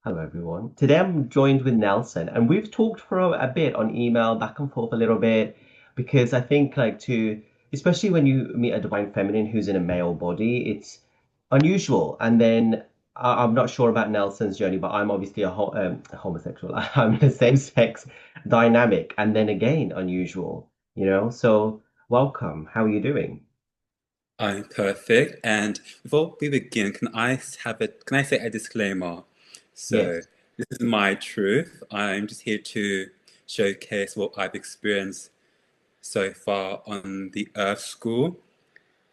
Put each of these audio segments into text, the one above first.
Hello, everyone. Today I'm joined with Nelson, and we've talked for a bit on email, back and forth a little bit, because I think, especially when you meet a divine feminine who's in a male body, it's unusual. And then I'm not sure about Nelson's journey, but I'm obviously a homosexual. I'm in a same-sex dynamic, and then again, unusual, So, welcome. How are you doing? I'm perfect. And before we begin, can I say a disclaimer? Yes. So, this is my truth. I'm just here to showcase what I've experienced so far on the Earth School.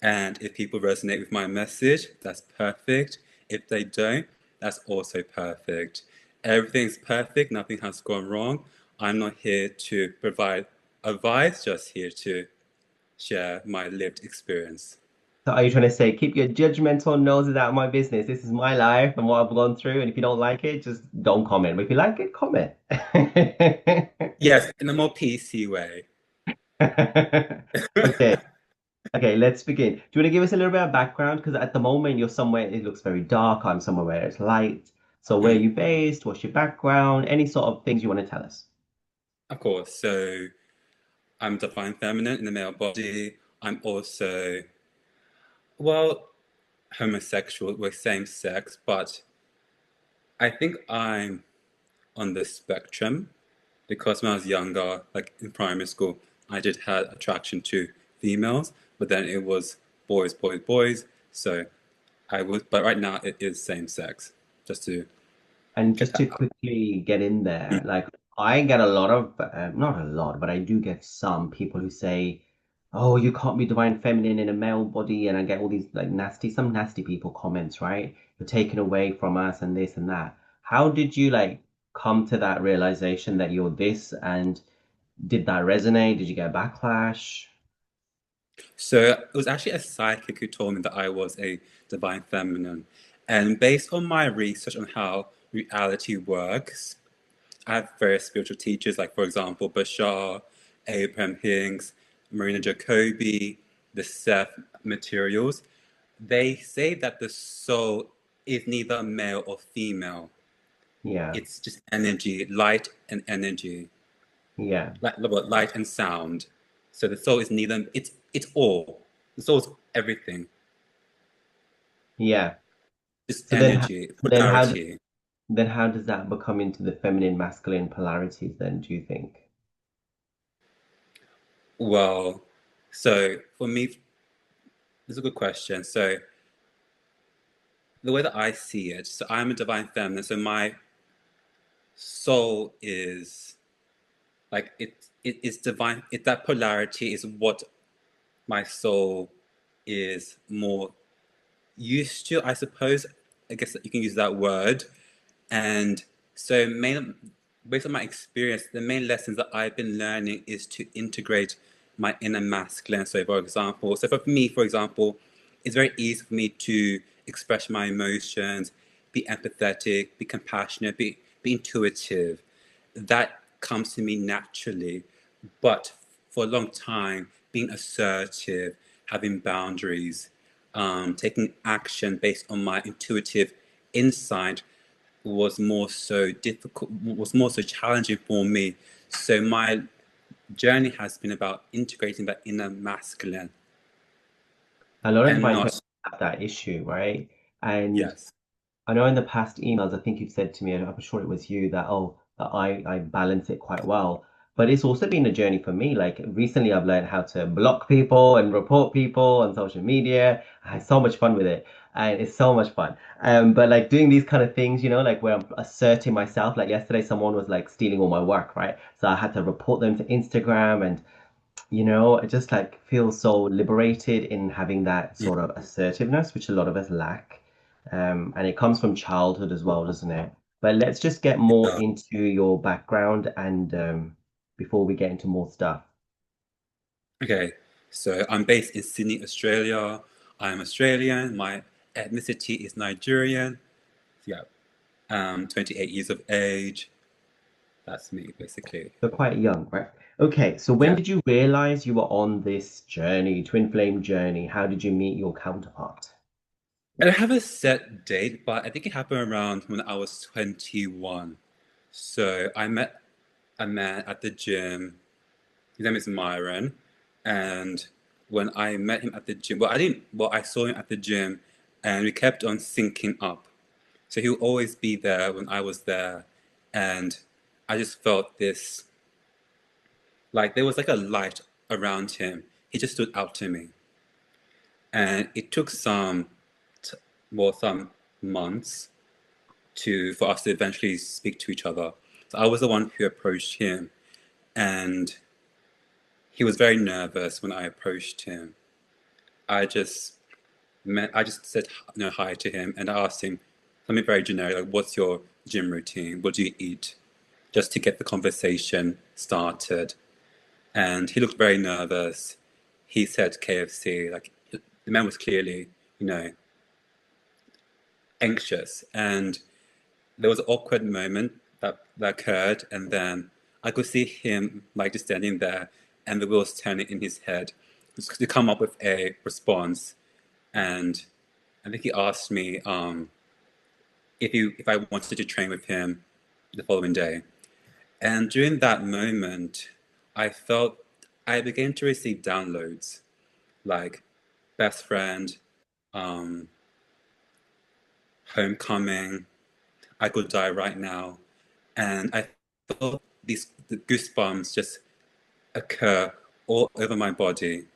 And if people resonate with my message, that's perfect. If they don't, that's also perfect. Everything's perfect, nothing has gone wrong. I'm not here to provide advice, just here to share my lived experience. So are you trying to say, keep your judgmental noses out of my business? This is my life and what I've gone through. And if you don't like it, just don't comment. But if you like it, comment. Yes, in a more PC way. Okay. Okay, let's begin. Do you want to give us a little bit of background? Because at the moment you're somewhere it looks very dark. I'm somewhere where it's light. So where are Mm, you based? What's your background? Any sort of things you want to tell us? of course. So I'm divine feminine in the male body. I'm also, well, homosexual with same sex, but I think I'm on the spectrum because when I was younger, like in primary school, I did have attraction to females, but then it was boys, boys, boys. So but right now it is same sex, just to And get just to that out. quickly get in there, Mm. like I get a lot of, not a lot, but I do get some people who say, "Oh, you can't be divine feminine in a male body," and I get all these some nasty people comments, right? You're taken away from us and this and that. How did you come to that realization that you're this, and did that resonate? Did you get a backlash? So it was actually a psychic who told me that I was a divine feminine. And based on my research on how reality works, I have various spiritual teachers, like, for example, Bashar, Abraham Hicks, Marina Jacobi, the Seth materials. They say that the soul is neither male or female. Yeah, It's just energy, light and energy, yeah, light and sound. So the soul is neither, it's all. The soul is everything. yeah. Just So energy, then how polarity. then how does that become into the feminine masculine polarities then, do you think? Well, so for me, this is a good question. So the way that I see it, so I'm a divine feminine, so my soul is like it is divine. That polarity is what my soul is more used to, I suppose. I guess you can use that word. And so, based on my experience, the main lessons that I've been learning is to integrate my inner masculine. So, for example, for me, for example, it's very easy for me to express my emotions, be empathetic, be compassionate, be intuitive. That comes to me naturally. But for a long time, being assertive, having boundaries, taking action based on my intuitive insight was more so challenging for me. So my journey has been about integrating that inner masculine A lot of and divine not, feminines have that issue, right? And yes. I know in the past emails, I think you've said to me, and I'm sure it was you, that I balance it quite well. But it's also been a journey for me. Like recently, I've learned how to block people and report people on social media. I had so much fun with it, and it's so much fun. But like doing these kind of things, like where I'm asserting myself. Like yesterday, someone was like stealing all my work, right? So I had to report them to Instagram, and it just like feels so liberated in having that Mm. sort of assertiveness, which a lot of us lack. And it comes from childhood as well, doesn't it? But let's just get more Yeah. into your background and before we get into more stuff. Okay, so I'm based in Sydney, Australia. I'm Australian. My ethnicity is Nigerian. Yeah, 28 years of age. That's me, basically. You're quite young, right? Okay, so when Yeah. did you realize you were on this journey, twin flame journey? How did you meet your counterpart? I don't have a set date, but I think it happened around when I was 21. So I met a man at the gym. His name is Myron, and when I met him at the gym, well, I didn't. Well, I saw him at the gym, and we kept on syncing up. So he would always be there when I was there, and I just felt this, like there was like a light around him. He just stood out to me, and it took t- some months for us to eventually speak to each other. So I was the one who approached him, and he was very nervous when I approached him. I just I just said hi to him, and I asked him something very generic, like, "What's your gym routine? What do you eat?" Just to get the conversation started. And he looked very nervous. He said KFC. Like the man was clearly, you know, anxious, and there was an awkward moment that occurred, and then I could see him like just standing there, and the wheels turning in his head just to come up with a response. And I think he asked me if I wanted to train with him the following day. And during that moment, I felt I began to receive downloads like best friend, um, homecoming, I could die right now. And I felt the goosebumps just occur all over my body.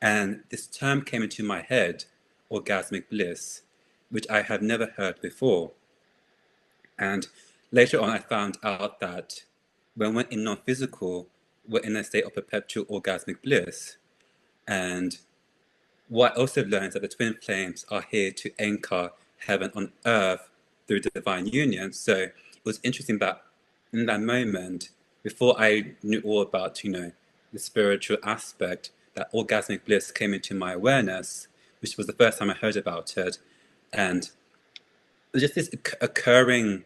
And this term came into my head, orgasmic bliss, which I had never heard before. And later on, I found out that when we're in non physical, we're in a state of perpetual orgasmic bliss. And what I also learned is that the twin flames are here to anchor heaven on earth through divine union. So it was interesting that in that moment, before I knew all about, the spiritual aspect, that orgasmic bliss came into my awareness, which was the first time I heard about it. And just this occurring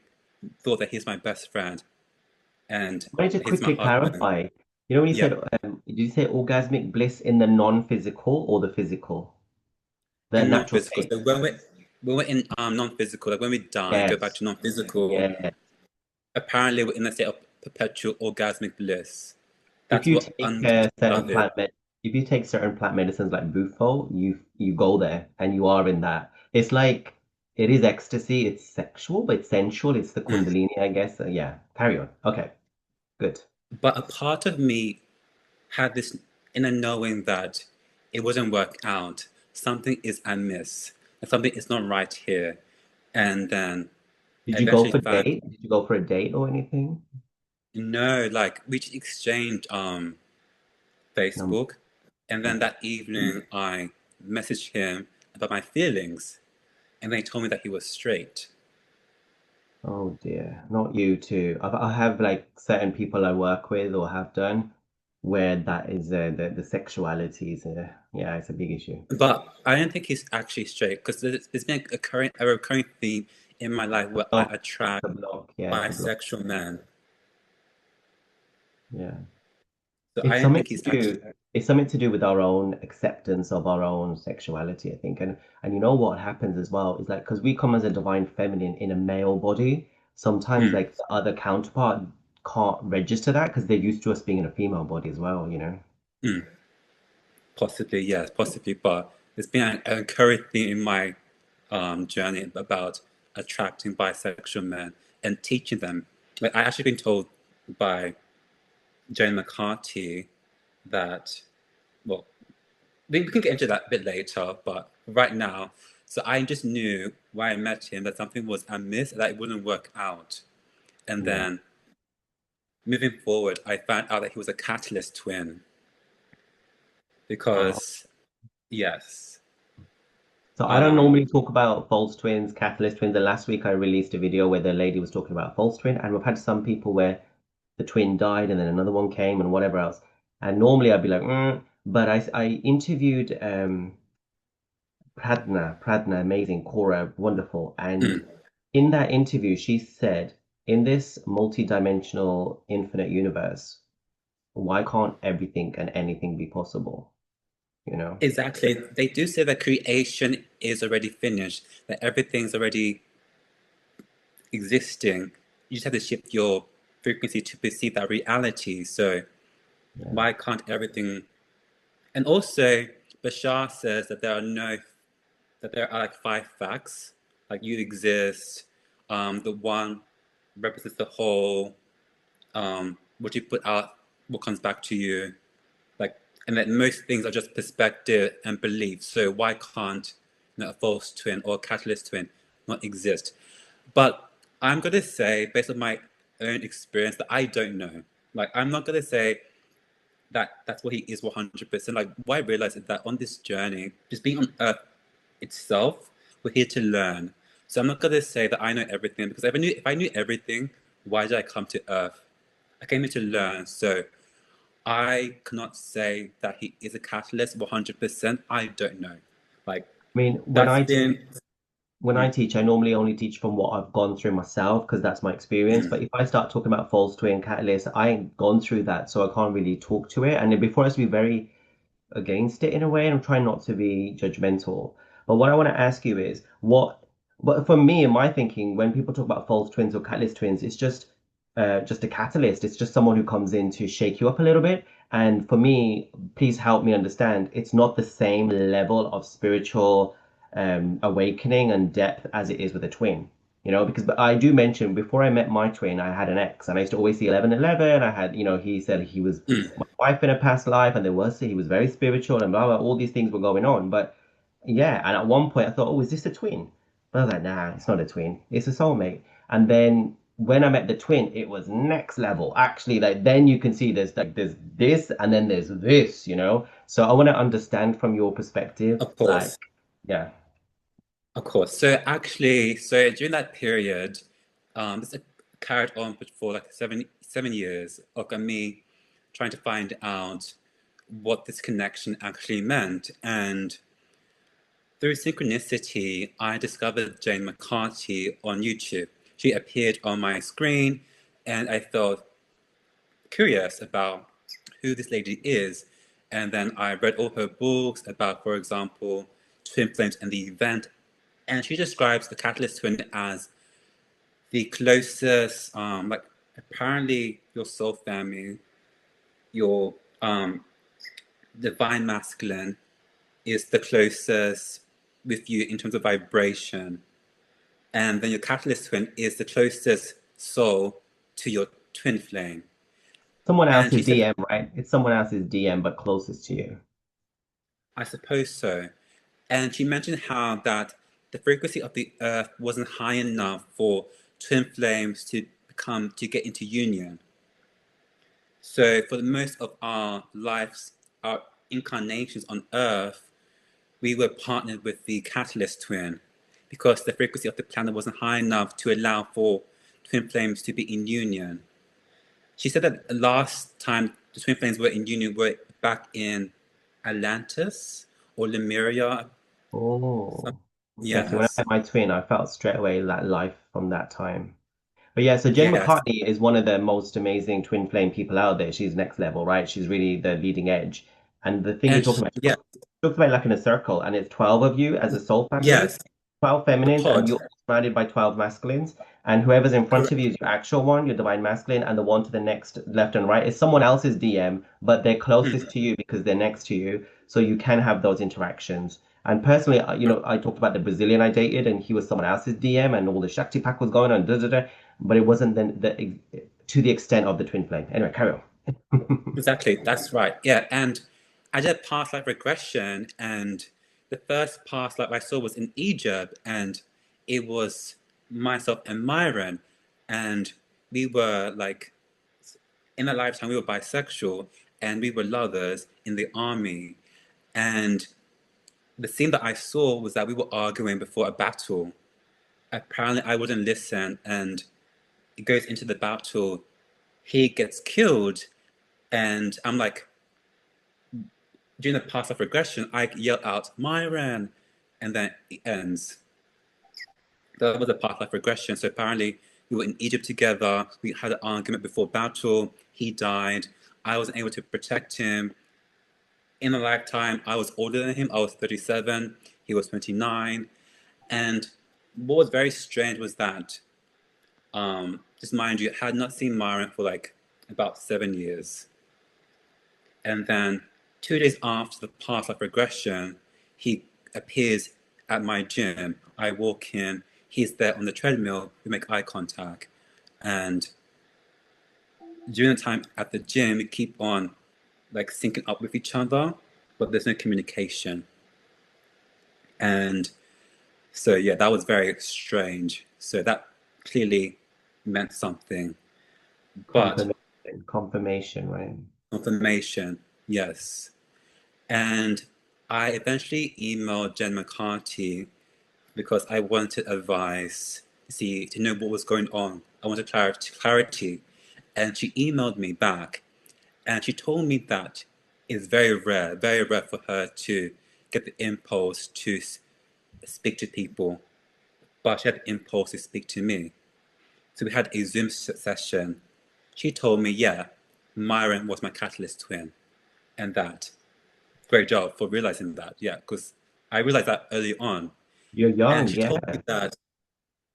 thought that he's my best friend and I wanted to he's my quickly husband. clarify. You know, when you Yeah, said, did you say orgasmic bliss in the non-physical or the physical? The in natural non-physical. state. So when we're in non-physical, like when we die and go back Yes. to non-physical, Yeah. apparently we're in a state of perpetual orgasmic bliss. If That's you what take certain love is. if you take certain plant medicines like Bufo, you go there and you are in that. It's like it is ecstasy. It's sexual, but it's sensual. It's the Mm. Kundalini, I guess. Yeah. Carry on. Okay. Good. But a part of me had this inner knowing that it wouldn't work out. Something is amiss. Something is not right here. And then Did you go eventually for found, date? Did you go for a date or anything? no, like we just exchanged No. Facebook. And then Okay. that evening I messaged him about my feelings. And then he told me that he was straight. Oh dear, not you too. I have like certain people I work with or have done where that is the sexuality is yeah, it's a big issue. But I don't think he's actually straight because there's been a recurring theme in my life where I Oh, it's attract a block. Yeah, it's a block. bisexual men. Yeah. So I It's don't something think to he's actually. do it's something to do with our own acceptance of our own sexuality, I think. And you know what happens as well is like because we come as a divine feminine in a male body, sometimes Mm, like the other counterpart can't register that because they're used to us being in a female body as well, you know? mm, possibly, yes, possibly. But there's been a recurring theme in my journey about attracting bisexual men and teaching them. Like I actually been told by Jane McCarthy that, well, we can get into that a bit later, but right now, so I just knew when I met him that something was amiss, that it wouldn't work out. And Yeah. then moving forward, I found out that he was a catalyst twin Oh. because, yes, So I don't um, normally talk about false twins, catalyst twins. And last week I released a video where the lady was talking about false twin, and we've had some people where the twin died and then another one came and whatever else. And normally I'd be like, but I interviewed Pradna, amazing, Cora, wonderful. And mm, in that interview, she said, in this multi-dimensional infinite universe, why can't everything and anything be possible? you know? Exactly. They do say that creation is already finished, that everything's already existing. You just have to shift your frequency to perceive that reality. So Yeah. why can't everything? And also, Bashar says that there are like five facts, like you exist. The one represents the whole. What you put out, what comes back to you, like, and that most things are just perspective and belief. So why can't, a false twin or a catalyst twin not exist? But I'm gonna say, based on my own experience, that I don't know. Like, I'm not gonna say that that's what he is 100%. Like, what I realized is that on this journey, just being on Earth itself, we're here to learn. So I'm not gonna say that I know everything, because if I knew everything, why did I come to Earth? I came here to learn. So I cannot say that he is a catalyst 100%. I don't know. Like, I mean, that's been. when I teach, I normally only teach from what I've gone through myself because that's my experience. But if I start talking about false twin catalyst, I ain't gone through that, so I can't really talk to it. And then before I used to be very against it in a way, and I'm trying not to be judgmental. But what I want to ask you is but for me, in my thinking, when people talk about false twins or catalyst twins, it's just a catalyst. It's just someone who comes in to shake you up a little bit. And for me, please help me understand, it's not the same level of spiritual awakening and depth as it is with a twin. You know, because but I do mention before I met my twin, I had an ex, and I used to always see 1111. I had, he said he was my wife in a past life, and he was very spiritual and blah blah. All these things were going on, but yeah. And at one point, I thought, oh, is this a twin? But I was like, nah, it's not a twin. It's a soulmate. And then when I met the twin, it was next level. Actually, like then you can see there's this, and then there's this. So I want to understand from your perspective, Of like, course. yeah. Of course. So actually, so during that period, this carried on for like seven years of me trying to find out what this connection actually meant. And through synchronicity, I discovered Jane McCarthy on YouTube. She appeared on my screen, and I felt curious about who this lady is. And then I read all her books about, for example, twin flames and the event. And she describes the catalyst twin as the closest, like apparently your soul family, your divine masculine is the closest with you in terms of vibration. And then your catalyst twin is the closest soul to your twin flame. Someone And else's she said, DM, right? It's someone else's DM, but closest to you. I suppose so. And she mentioned how that the frequency of the earth wasn't high enough for twin flames to get into union. So for the most of our lives, our incarnations on earth, we were partnered with the catalyst twin because the frequency of the planet wasn't high enough to allow for twin flames to be in union. She said that the last time the twin flames were in union were back in Atlantis or Lemuria. Oh, interesting. When I Yes. met my twin, I felt straight away that life from that time. But yeah, so Jen Yes. McCartney is one of the most amazing twin flame people out there. She's next level, right? She's really the leading edge. And the thing you're And talking about, yeah, she talks about like in a circle, and it's 12 of you as a soul family, yes, 12 the feminines, and pod. you're surrounded by 12 masculines. And whoever's in front of you is your actual one, your divine masculine, and the one to the next left and right is someone else's DM, but they're closest to you because they're next to you. So you can have those interactions. And personally, I talked about the Brazilian I dated, and he was someone else's DM, and all the Shakti pack was going on, da, da, da, but it wasn't then to the extent of the twin flame. Anyway, carry on. Exactly, that's right. Yeah, and I did past life regression, and the first past life I saw was in Egypt, and it was myself and Myron, and we were like in a lifetime we were bisexual, and we were lovers in the army, and the scene that I saw was that we were arguing before a battle. Apparently, I wouldn't listen, and it goes into the battle. He gets killed, and I'm like, during the past life regression, I yell out, Myron, and then it ends. That was a past life regression. So apparently, we were in Egypt together. We had an argument before battle. He died. I wasn't able to protect him. in a lifetime, I was older than him. I was 37, he was 29. And what was very strange was that, just mind you, I had not seen Myron for like about 7 years. And then 2 days after the past life regression, he appears at my gym. I walk in, he's there on the treadmill, we make eye contact. And during the time at the gym, we keep on like syncing up with each other, but there's no communication. And so, yeah, that was very strange. So that clearly meant something. But Confirmation, right? confirmation, yes. And I eventually emailed Jen McCarthy because I wanted advice, see, to know what was going on. I wanted clarity. And she emailed me back and she told me that it's very rare for her to get the impulse to speak to people, but she had the impulse to speak to me. So we had a Zoom session. She told me, yeah, Myron was my catalyst twin, and that. Great job for realizing that. Yeah, because I realized that early on. You're And young, she yeah. told me that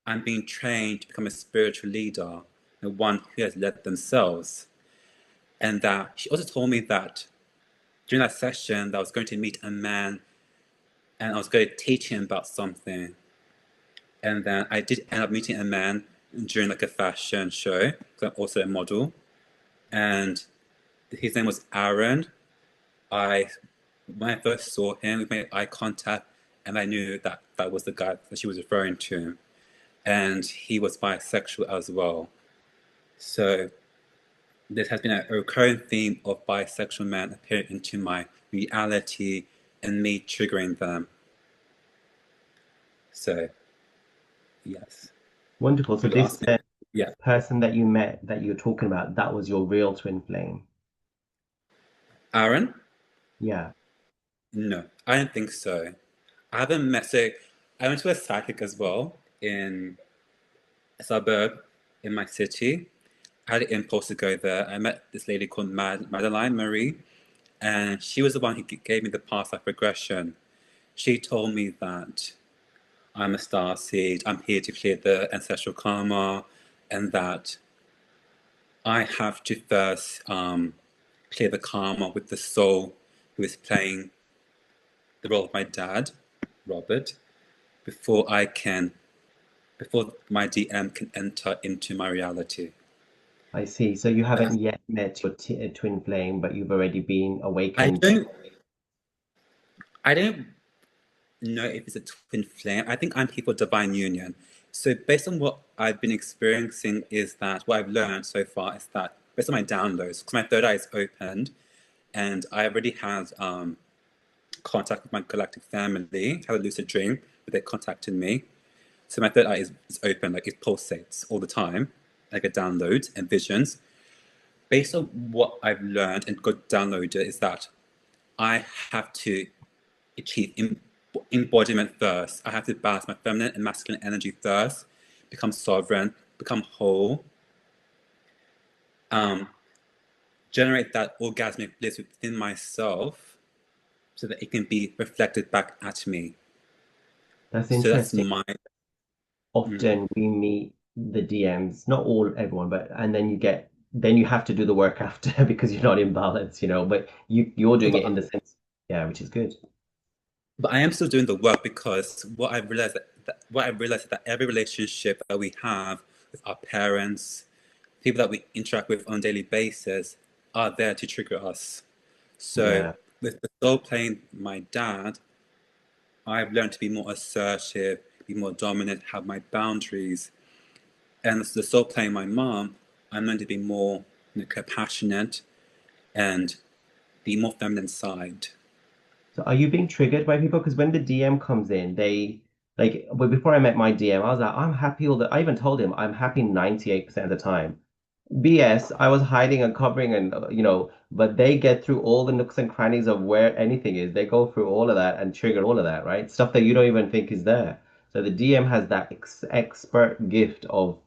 I'm being trained to become a spiritual leader, the one who has led themselves. And that she also told me that during that session that I was going to meet a man and I was going to teach him about something. And then I did end up meeting a man during like a fashion show, because I'm also a model. And his name was Aaron. I When I first saw him, we made eye contact, and I knew that that was the guy that she was referring to. And he was bisexual as well. So there has been a recurring theme of bisexual men appearing into my reality and me triggering them. So, yes. Wonderful. So Would you this ask me? Yeah. person that you met that you're talking about, that was your real twin flame. Aaron? Yeah. No, I don't think so. I haven't met, so I went to a psychic as well in a suburb in my city. I had an impulse to go there. I met this lady called Madeline Marie, and she was the one who gave me the past life regression. She told me that I'm a star seed, I'm here to clear the ancestral karma, and that I have to first clear the karma with the soul who is playing the role of my dad, Robert, before I can, before my DM can enter into my reality. I see. So you haven't yet met your t twin flame, but you've already been I awakened. don't, I don't know if it's a twin flame. I think I'm here for divine union. So based on what I've been experiencing is that what I've learned so far is that based on my downloads, because my third eye is opened, and I already had contact with my galactic family, had a lucid dream, but they contacted me. So my third eye is open, like it pulsates all the time. I get downloads and visions. Based on what I've learned and got downloaded is that I have to achieve embodiment first. I have to balance my feminine and masculine energy first, become sovereign, become whole, um, generate that orgasmic bliss within myself so that it can be reflected back at me. That's So that's interesting. my. Mm. Often we meet the DMs, not all, everyone, but and then you have to do the work after because you're not in balance, but you're doing it in But, the sense, yeah, which is good. but I am still doing the work because what I realized is that every relationship that we have with our parents, people that we interact with on a daily basis, are there to trigger us. So Yeah, with the soul playing my dad, I've learned to be more assertive, be more dominant, have my boundaries. And the soul playing my mom, I'm learned to be more compassionate and the more feminine side. so are you being triggered by people? Because when the DM comes in, well, before I met my DM, I was like, I'm happy I even told him I'm happy 98% of the time. BS, I was hiding and covering and but they get through all the nooks and crannies of where anything is. They go through all of that and trigger all of that, right? Stuff that you don't even think is there. So the DM has that expert gift of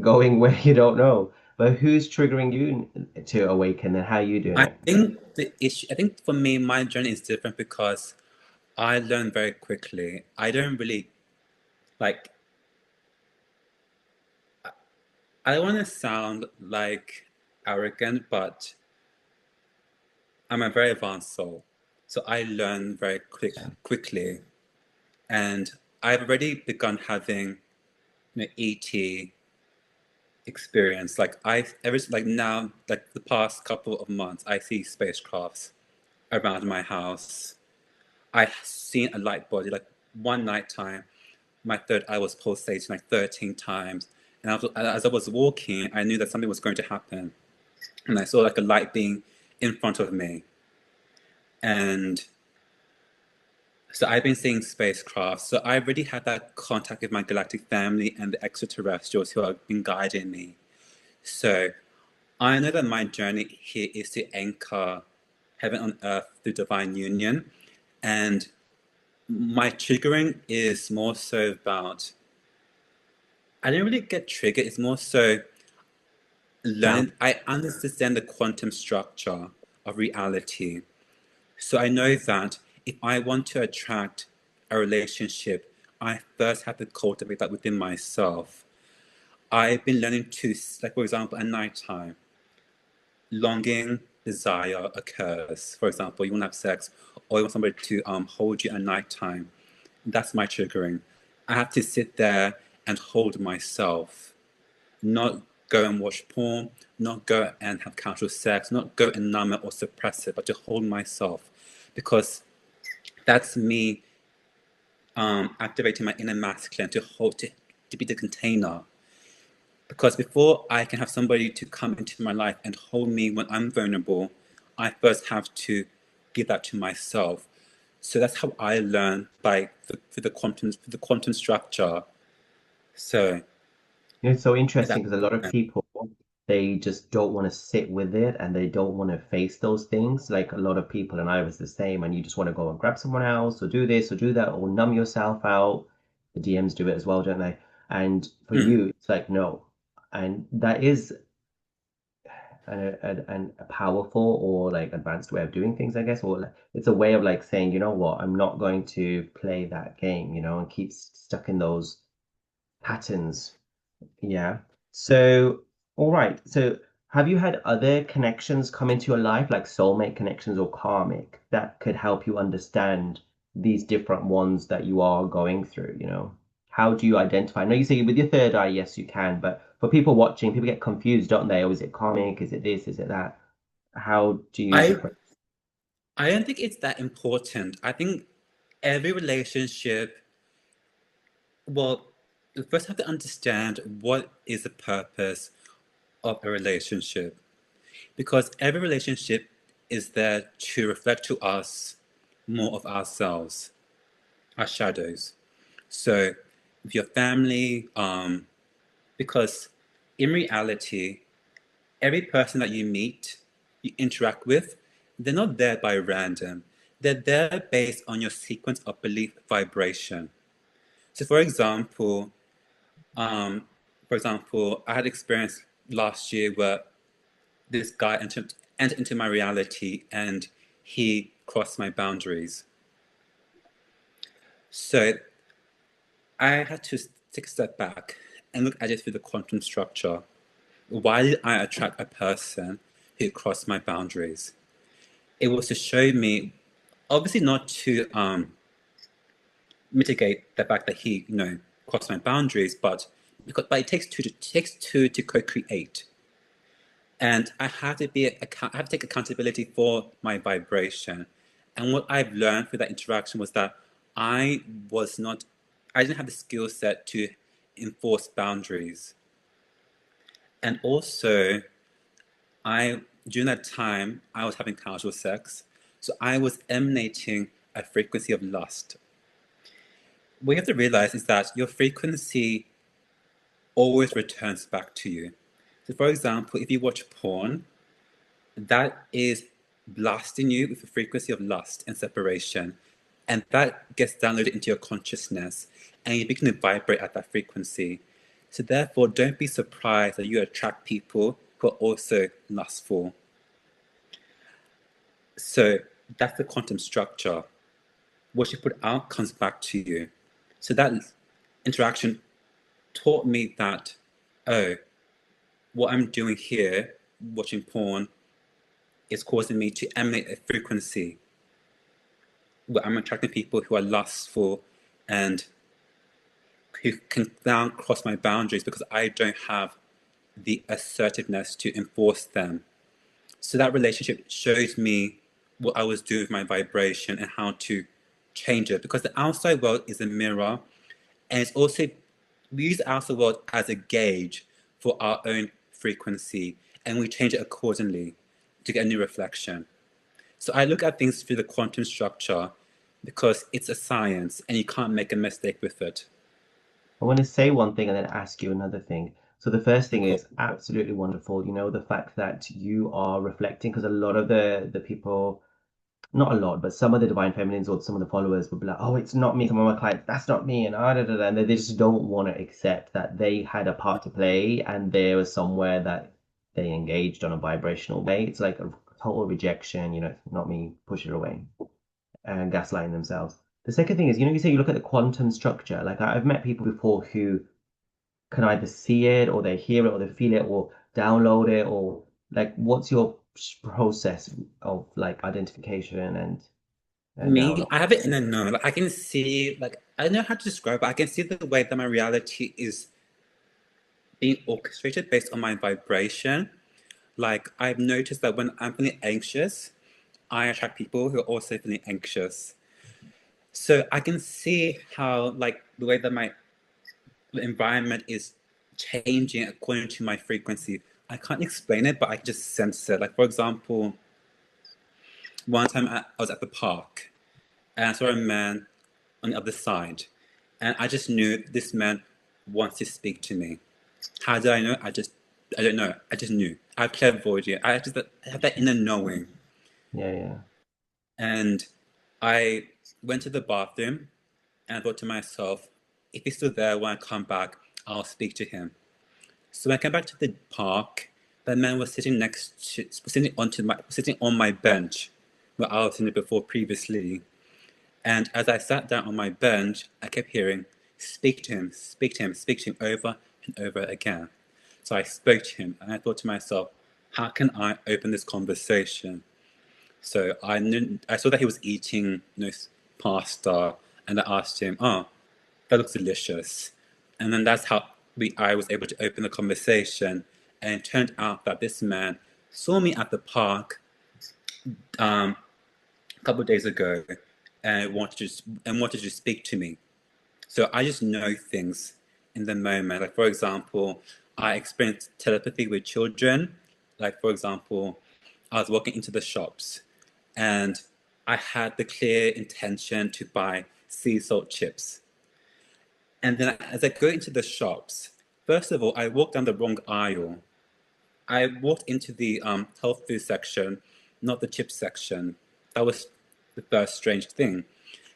going where you don't know. But who's triggering you to awaken, and how are you doing I it? think the issue, I think for me, my journey is different because I learn very quickly. I don't really like, I don't want to sound like arrogant, but I'm a very advanced soul. So I learn very quickly. And I've already begun having ET experience. Like like now, like the past couple of months, I see spacecrafts around my house. I seen a light body. Like one nighttime, my third eye was pulsating like 13 times. And as I was walking, I knew that something was going to happen. And I saw like a light being in front of me. And so I've been seeing spacecraft. So I already had that contact with my galactic family and the extraterrestrials who have been guiding me. So I know that my journey here is to anchor heaven on earth through divine union. And my triggering is more so about, I didn't really get triggered. It's more so Down. learning. I understand the quantum structure of reality. So I know that if I want to attract a relationship, I first have to cultivate that within myself. I've been learning to, like for example, at nighttime, longing, desire occurs. For example, you want to have sex, or you want somebody to hold you at nighttime. That's my triggering. I have to sit there and hold myself, not go and watch porn, not go and have casual sex, not go and numb it or suppress it, but to hold myself, because that's me activating my inner masculine to hold, to be the container. Because before I can have somebody to come into my life and hold me when I'm vulnerable, I first have to give that to myself. So that's how I learn by through the quantum structure. So It's so if interesting that because a lot of people they just don't want to sit with it and they don't want to face those things. Like a lot of people, and I was the same, and you just want to go and grab someone else or do this or do that or numb yourself out. The DMs do it as well, don't they? And for mm, you, it's like no. And that is a powerful or like advanced way of doing things, I guess, or like, it's a way of like saying, you know what, I'm not going to play that game, and keep stuck in those patterns. Yeah. So, all right. So, have you had other connections come into your life, like soulmate connections or karmic, that could help you understand these different ones that you are going through, How do you identify? I know you say with your third eye, yes, you can, but for people watching, people get confused, don't they? Oh, is it karmic? Is it this? Is it that? How do you I different? I don't think it's that important. I think every relationship, well, you first have to understand what is the purpose of a relationship. Because every relationship is there to reflect to us more of ourselves, our shadows. So, with your family, because in reality, every person that you meet, you interact with, they're not there by random. They're there based on your sequence of belief vibration. So, um, for example, I had experience last year where this guy entered into my reality and he crossed my boundaries. So I had to take a step back and look at it through the quantum structure. Why did I attract a person who crossed my boundaries? It was to show me, obviously not to mitigate the fact that he, crossed my boundaries, but it takes two to co-create. And I have to take accountability for my vibration. And what I've learned through that interaction was that I was not, I didn't have the skill set to enforce boundaries. And also, during that time, I was having casual sex. So I was emanating a frequency of lust. What you have to realize is that your frequency always returns back to you. So, for example, if you watch porn, that is blasting you with a frequency of lust and separation. And that gets downloaded into your consciousness and you begin to vibrate at that frequency. So therefore, don't be surprised that you attract people who are also lustful. So that's the quantum structure. What you put out comes back to you. So that interaction taught me that, oh, what I'm doing here, watching porn, is causing me to emanate a frequency where I'm attracting people who are lustful and who can now cross my boundaries because I don't have the assertiveness to enforce them. So that relationship shows me what I was doing with my vibration and how to change it, because the outside world is a mirror, and it's also, we use the outside world as a gauge for our own frequency, and we change it accordingly to get a new reflection. So I look at things through the quantum structure because it's a science and you can't make a mistake with it. I want to say one thing and then ask you another thing. So the first thing Cool. is absolutely wonderful. You know, the fact that you are reflecting, because a lot of the people, not a lot, but some of the divine feminines or some of the followers would be like, oh, it's not me. Some of my clients, that's not me, and and they just don't want to accept that they had a part to play and there was somewhere that they engaged on a vibrational way. It's like a total rejection. You know, it's not me. Push it away and gaslighting themselves. The second thing is, you know, you say you look at the quantum structure. Like I've met people before who can either see it or they hear it or they feel it or download it, or like what's your process of like identification and Me, download? I have it in a know. Like I can see, like I don't know how to describe it. I can see the way that my reality is being orchestrated based on my vibration. Like I've noticed that when I'm feeling anxious, I attract people who are also feeling anxious. So I can see how like the way that my environment is changing according to my frequency. I can't explain it, but I just sense it. Like for example, one time I was at the park and I saw a man on the other side, and I just knew this man wants to speak to me. How did I know? I don't know. I just knew. I have clairvoyance. I have that inner knowing. Yeah, yeah. And I went to the bathroom and I thought to myself, if he's still there when I come back, I'll speak to him. So when I came back to the park, that man was sitting on my bench where I was sitting before previously. And as I sat down on my bench, I kept hearing, speak to him, speak to him, speak to him over and over again. So I spoke to him and I thought to myself, how can I open this conversation? So I saw that he was eating, pasta, and I asked him, "Oh, that looks delicious." And then that's how I was able to open the conversation. And it turned out that this man saw me at the park um, a couple of days ago and wanted to speak to me. So I just know things in the moment. Like for example, I experienced telepathy with children. Like for example, I was walking into the shops and I had the clear intention to buy sea salt chips. And then as I go into the shops, first of all, I walked down the wrong aisle. I walked into the health food section, not the chip section. That was the first strange thing.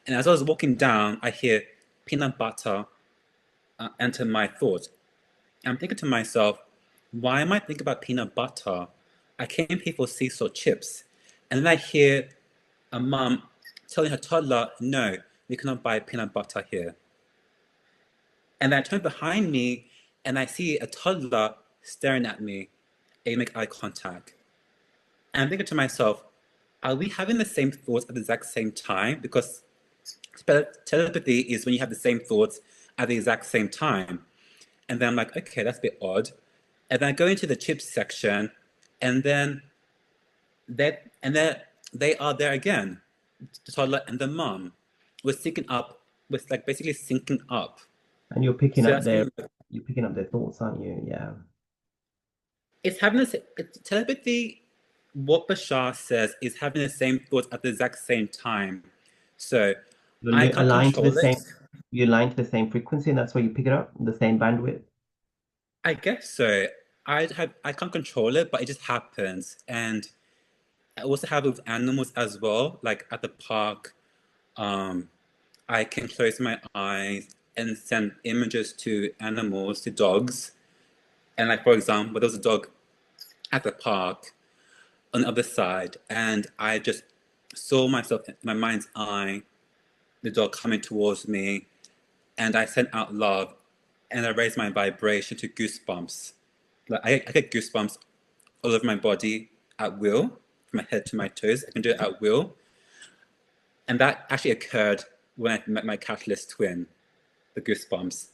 And as I was walking down, I hear peanut butter enter my thoughts. I'm thinking to myself, why am I thinking about peanut butter? I came here for sea salt chips. And then I hear a mom telling her toddler, no, you cannot buy peanut butter here. And I turn behind me and I see a toddler staring at me and make eye contact. And I'm thinking to myself, are we having the same thoughts at the exact same time? Because telepathy is when you have the same thoughts at the exact same time. And then I'm like, okay, that's a bit odd. And then I go into the chips section, and then they are there again. The toddler and the mom was syncing up, was like basically syncing up. And So that's when you're picking up their thoughts, aren't you? Yeah. it's having it's telepathy. What Bashar says is having the same thoughts at the exact same time. So I You're can't aligned to the control it. same you're aligned to the same frequency and that's why you pick it up, the same bandwidth. I guess so. I can't control it, but it just happens. And I also have it with animals as well. Like at the park, um, I can close my eyes and send images to animals, to dogs. And like for example, there was a dog at the park on the other side, and I just saw myself in my mind's eye, the dog coming towards me, and I sent out love, and I raised my vibration to goosebumps. Like I get goosebumps all over my body at will, from my head to my toes. I can do it at will, and that actually occurred when I met my catalyst twin, the goosebumps.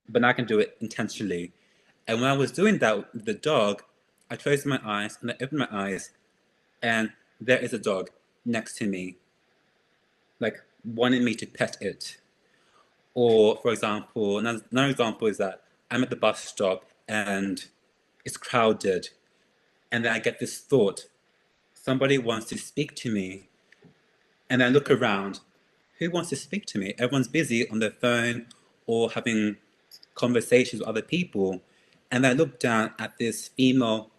But now I can do it intentionally. And when I was doing that with the dog, I closed my eyes and I opened my eyes, and there is a dog next to me, like wanting me to pet it. Or, for example, another example is that I'm at the bus stop and it's crowded, and then I get this thought, somebody wants to speak to me. And I look around, who wants to speak to me? Everyone's busy on their phone or having conversations with other people. And I look down at this female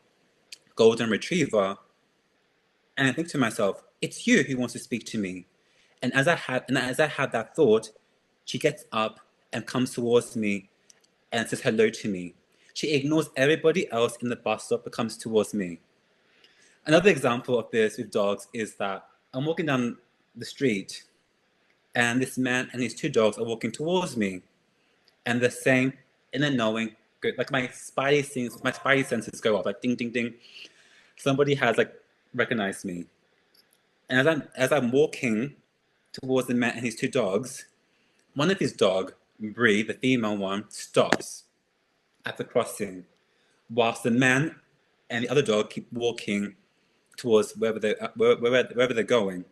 golden retriever, and I think to myself, it's you who wants to speak to me. And as I had that thought, she gets up and comes towards me and says hello to me. She ignores everybody else in the bus stop but comes towards me. Another example of this with dogs is that I'm walking down the street, and this man and his two dogs are walking towards me, and they're saying, in a knowing, like my spidey senses go off, like ding, ding, ding. Somebody has like recognized me, and as I'm walking towards the man and his two dogs, one of his dog, Bree, the female one, stops at the crossing, whilst the man and the other dog keep walking towards wherever they're going.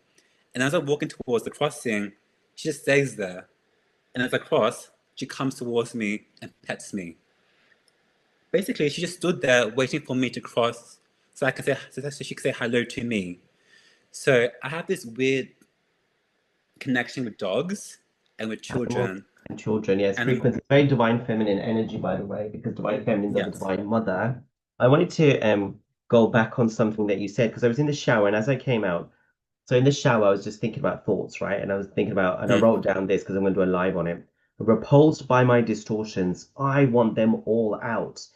And as I'm walking towards the crossing, she just stays there. And as I cross, she comes towards me and pets me. Basically, she just stood there waiting for me to cross so she could say hello to me. So I have this weird connection with dogs and with Animals children. and children, yes, Animal, frequency, very divine feminine energy, by the way, because divine feminines are the yes. divine mother. I wanted to go back on something that you said because I was in the shower and as I came out, so in the shower, I was just thinking about thoughts, right? And I was thinking about, and I Mm, wrote down this because I'm going to do a live on it. Repulsed by my distortions, I want them all out,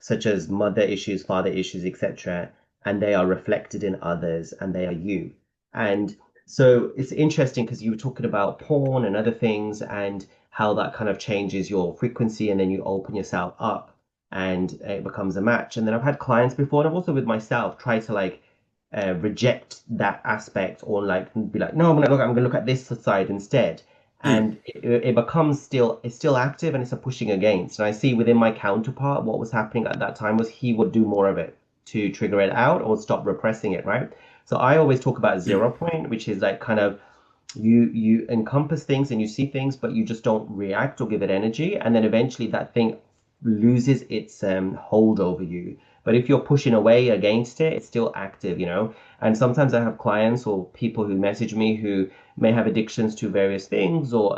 such as mother issues, father issues, etc. And they are reflected in others, and they are you. And so it's interesting because you were talking about porn and other things, and how that kind of changes your frequency, and then you open yourself up, and it becomes a match. And then I've had clients before, and I've also with myself try to like reject that aspect or like be like, no, I'm gonna look at this side instead. mm, And it becomes it's still active and it's a pushing against. And I see within my counterpart, what was happening at that time was he would do more of it to trigger it out or stop repressing it, right? So I always talk about mm, 0 point, which is like kind of you encompass things and you see things, but you just don't react or give it energy, and then eventually that thing loses its hold over you. But if you're pushing away against it, it's still active, you know. And sometimes I have clients or people who message me who may have addictions to various things or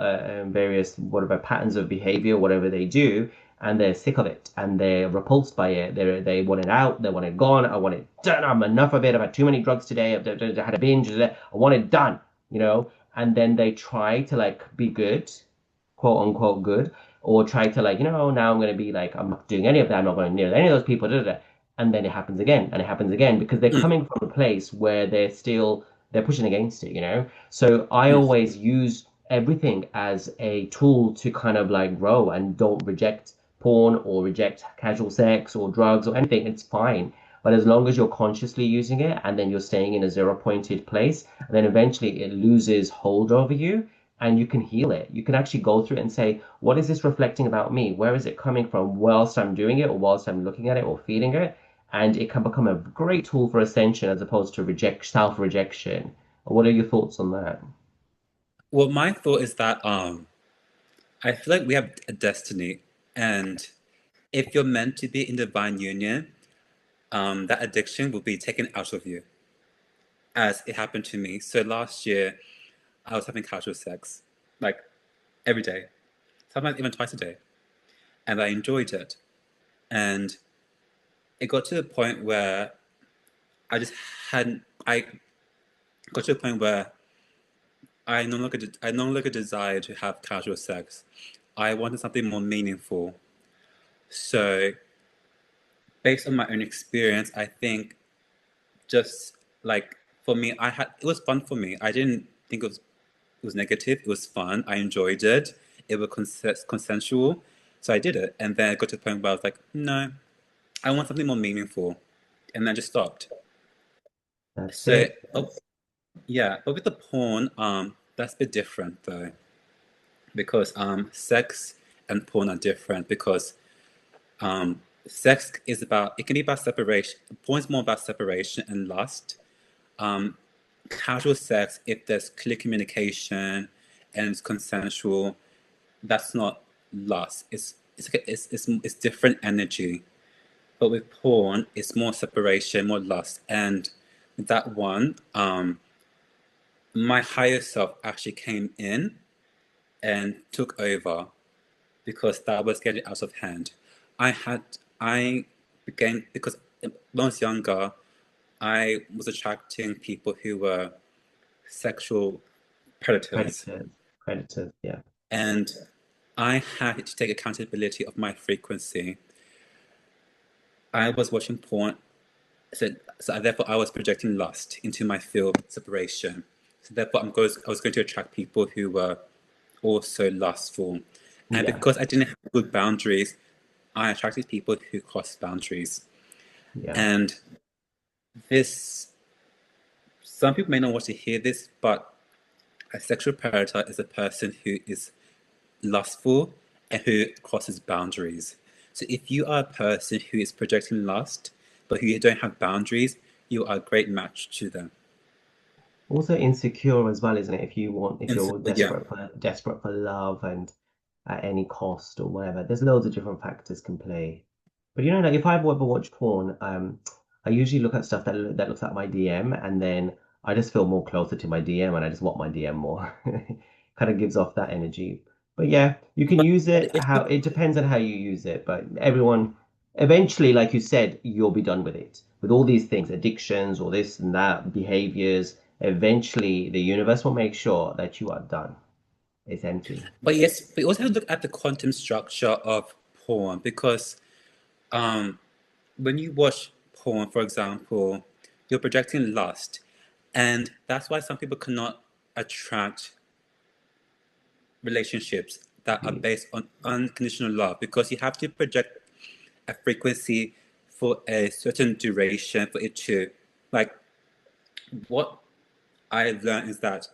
various whatever patterns of behavior, whatever they do, and they're sick of it and they're repulsed by it. They want it out, they want it gone. I want it done. I'm enough of it. I've had too many drugs today. I've had a binge. I want it done, you know. And then they try to like be good, quote unquote good, or try to like, now I'm going to be like, I'm not doing any of that. I'm not going near any of those people. Da, da, da. And then it happens again and it happens again because they're mm, coming from a place where they're pushing against it, you know? So I mm. always use everything as a tool to kind of like grow and don't reject porn or reject casual sex or drugs or anything. It's fine. But as long as you're consciously using it and then you're staying in a zero-pointed place, and then eventually it loses hold over you and you can heal it. You can actually go through it and say, what is this reflecting about me? Where is it coming from whilst I'm doing it or whilst I'm looking at it or feeling it? And it can become a great tool for ascension as opposed to self-rejection. What are your thoughts on that? Well, my thought is that I feel like we have a destiny, and if you're meant to be in divine union, that addiction will be taken out of you, as it happened to me. So last year, I was having casual sex, like every day, sometimes even twice a day, and I enjoyed it. And it got to the point where I just hadn't. I got to a point where I no longer desired to have casual sex. I wanted something more meaningful. So based on my own experience, I think just like for me, it was fun for me. I didn't think it was negative. It was fun. I enjoyed it. It was consensual, so I did it. And then I got to the point where I was like, no, I want something more meaningful, and then I just stopped. That's So, it. oh, yeah, but with the porn, that's a bit different though, because sex and porn are different because sex is about it can be about separation. Porn is more about separation and lust. Um, Casual sex, if there's clear communication and it's consensual, that's not lust. It's different energy. But with porn, it's more separation, more lust. And with that one, my higher self actually came in and took over because that was getting out of hand. I began because when I was younger, I was attracting people who were sexual predators, Predators. Predators, yeah. and I had to take accountability of my frequency. I was watching porn, so therefore I was projecting lust into my field separation. So therefore I was going to attract people who were also lustful. And Yeah. because I didn't have good boundaries, I attracted people who crossed boundaries. Yeah. And this, some people may not want to hear this, but a sexual predator is a person who is lustful and who crosses boundaries. So if you are a person who is projecting lust, but who you don't have boundaries, you are a great match to them. Also insecure as well, isn't it? If And so, you're yeah, desperate for love and at any cost or whatever, there's loads of different factors can play. But you know, like if I've ever watched porn, I usually look at stuff that looks like my DM, and then I just feel more closer to my DM, and I just want my DM more. Kind of gives off that energy. But yeah, you can but use it if how it depends on how you use it. But everyone, eventually, like you said, you'll be done with it. With all these things, addictions or this and that, behaviors, eventually the universe will make sure that you are done. It's empty. but yes, we also have to look at the quantum structure of porn because um, when you watch porn, for example, you're projecting lust, and that's why some people cannot attract relationships that are Mm. based on unconditional love because you have to project a frequency for a certain duration for it to like what I learned is that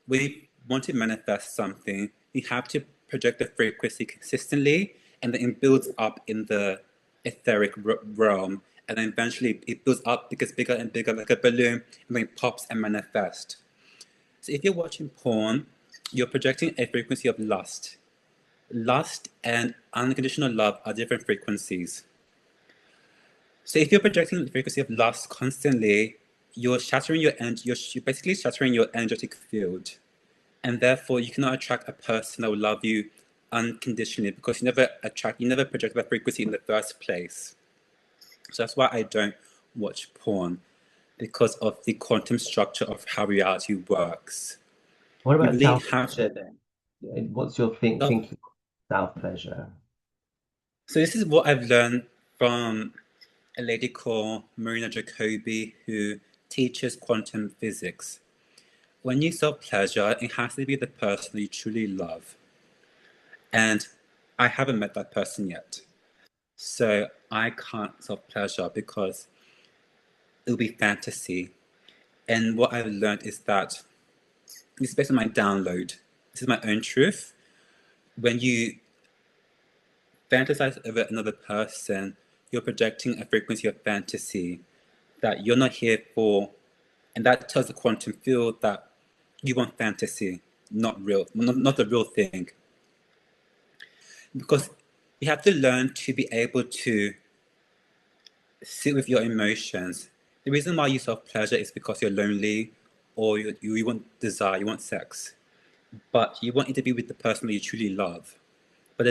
when you want to manifest something, you have to project the frequency consistently and then it builds up in the etheric realm and then eventually it builds up because bigger and bigger like a balloon and then it pops and manifests. So if you're watching porn, you're projecting a frequency of lust. Lust and unconditional love are different frequencies. So if you're projecting the frequency of lust constantly, you're shattering you're basically shattering your energetic field, and therefore you cannot attract a person that will love you unconditionally because you never project that frequency in the first place. So that's why I don't watch porn because of the quantum structure of how reality works. What You about really self have. pleasure then? What's your Oh, thinking of self pleasure? so this is what I've learned from a lady called Marina Jacobi who teaches quantum physics. When you self pleasure, it has to be the person you truly love. And I haven't met that person yet. So I can't self pleasure because it'll be fantasy. And what I've learned is that this is based on my download. This is my own truth. When you fantasize over another person, you're projecting a frequency of fantasy that you're not here for. And that tells the quantum field that you want fantasy, not real, not the real thing. Because you have to learn to be able to sit with your emotions. The reason why you self pleasure is because you're lonely or you want desire, you want sex, but you want it to be with the person that you truly love. But